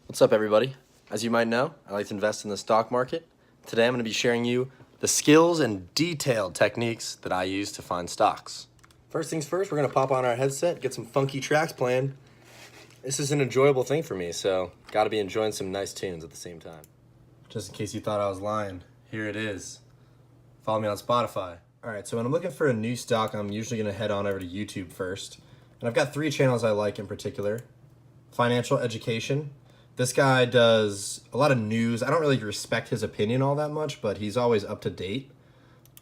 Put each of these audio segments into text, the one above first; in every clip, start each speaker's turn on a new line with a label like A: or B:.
A: What's up, everybody? As you might know, I like to invest in the stock market. Today I'm going to be sharing you the skills and detailed techniques that I use to find stocks. First things first, we're going to pop on our headset, get some funky tracks playing. This is an enjoyable thing for me, so got to be enjoying some nice tunes at the same time. Just in case you thought I was lying, here it is. Follow me on Spotify. Alright, so when I'm looking for a new stock, I'm usually going to head on over to YouTube first. And I've got 3 channels I like in particular. Financial Education. This guy does a lot of news. I don't really respect his opinion all that much, but he's always up to date.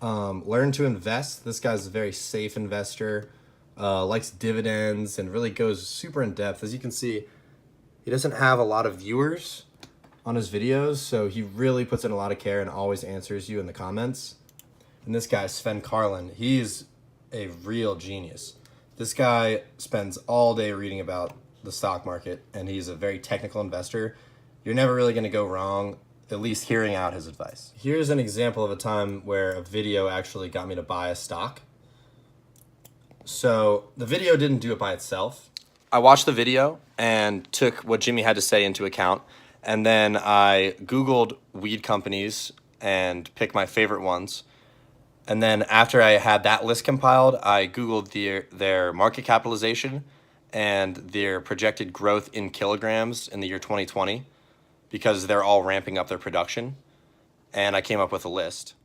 A: Learn to Invest. This guy's a very safe investor, likes dividends, and really goes super in depth. As you can see, he doesn't have a lot of viewers on his videos, so he really puts in a lot of care and always answers you in the comments. And this guy, Sven Carlin, he's a real genius. This guy spends all day reading about the stock market, and he's a very technical investor. You're never really going to go wrong, at least hearing out his advice. Here's an example of a time where a video actually got me to buy a stock. So the video didn't do it by itself. I watched the video and took what Jimmy had to say into account, and then I Googled weed companies and picked my favorite ones. And then after I had that list compiled, I Googled their market capitalization and their projected growth in kilograms in the year 2020, because they're all ramping up their production. And I came up with a list.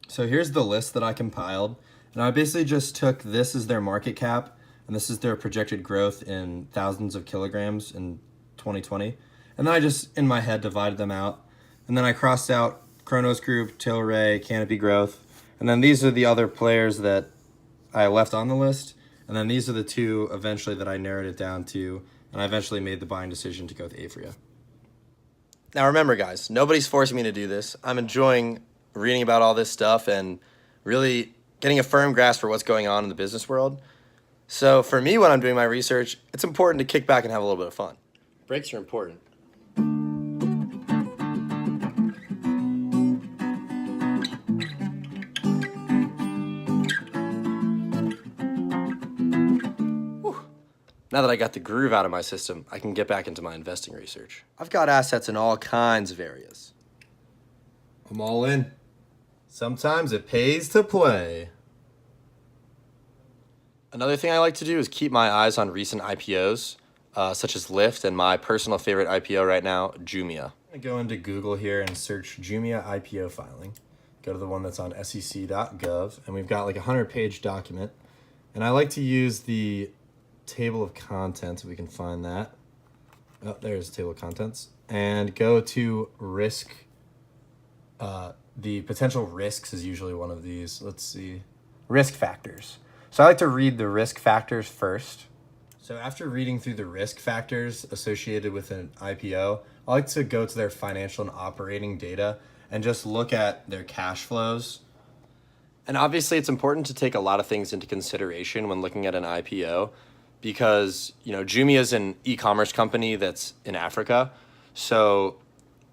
A: So here's the list that I compiled. And I basically just took this as their market cap, and this is their projected growth in thousands of kilograms in 2020. And then I just, in my head, divided them out. And then I crossed out Kronos Group, Tilray, Canopy Growth. And then these are the other players that I left on the list. And then these are the 2 eventually that I narrowed it down to, and I eventually made the buying decision to go with Aphria. Now remember, guys, nobody's forcing me to do this. I'm enjoying reading about all this stuff and really getting a firm grasp for what's going on in the business world. So for me, when I'm doing my research, it's important to kick back and have a little bit of fun. Breaks are important. Now that I got the groove out of my system, I can get back into my investing research. I've got assets in all kinds of areas. I'm all in. Sometimes it pays to play. Another thing I like to do is keep my eyes on recent IPOs, such as Lyft, and my personal favorite IPO right now, Jumia. I'm gonna go into Google here and search Jumia IPO filing. Go to the one that's on sec.gov, and we've got like a 100-page document. And I like to use the table of contents, if we can find that. Oh, there's the table of contents. And go to risk. The potential risks is usually one of these. Let's see. Risk factors. So I like to read the risk factors first. So after reading through the risk factors associated with an IPO, I like to go to their financial and operating data and just look at their cash flows. And obviously it's important to take a lot of things into consideration when looking at an IPO, because, you know, Jumia is an e-commerce company that's in Africa. So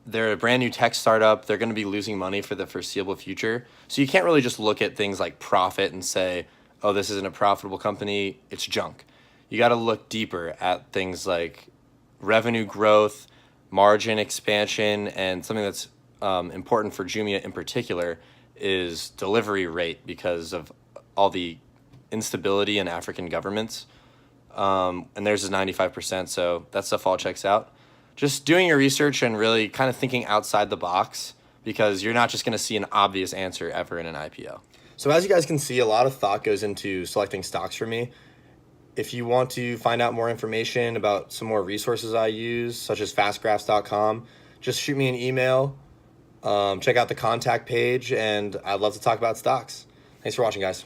A: they're a brand new tech startup. They're going to be losing money for the foreseeable future. So you can't really just look at things like profit and say, oh, this isn't a profitable company, it's junk. You got to look deeper at things like revenue growth, margin expansion, and something that's important for Jumia in particular is delivery rate, because of all the instability in African governments. And theirs is 95%, so that stuff all checks out. Just doing your research and really kind of thinking outside the box, because you're not just going to see an obvious answer ever in an IPO. So as you guys can see, a lot of thought goes into selecting stocks for me. If you want to find out more information about some more resources I use, such as fastgraphs.com, just shoot me an email, check out the contact page, and I'd love to talk about stocks. Thanks for watching, guys.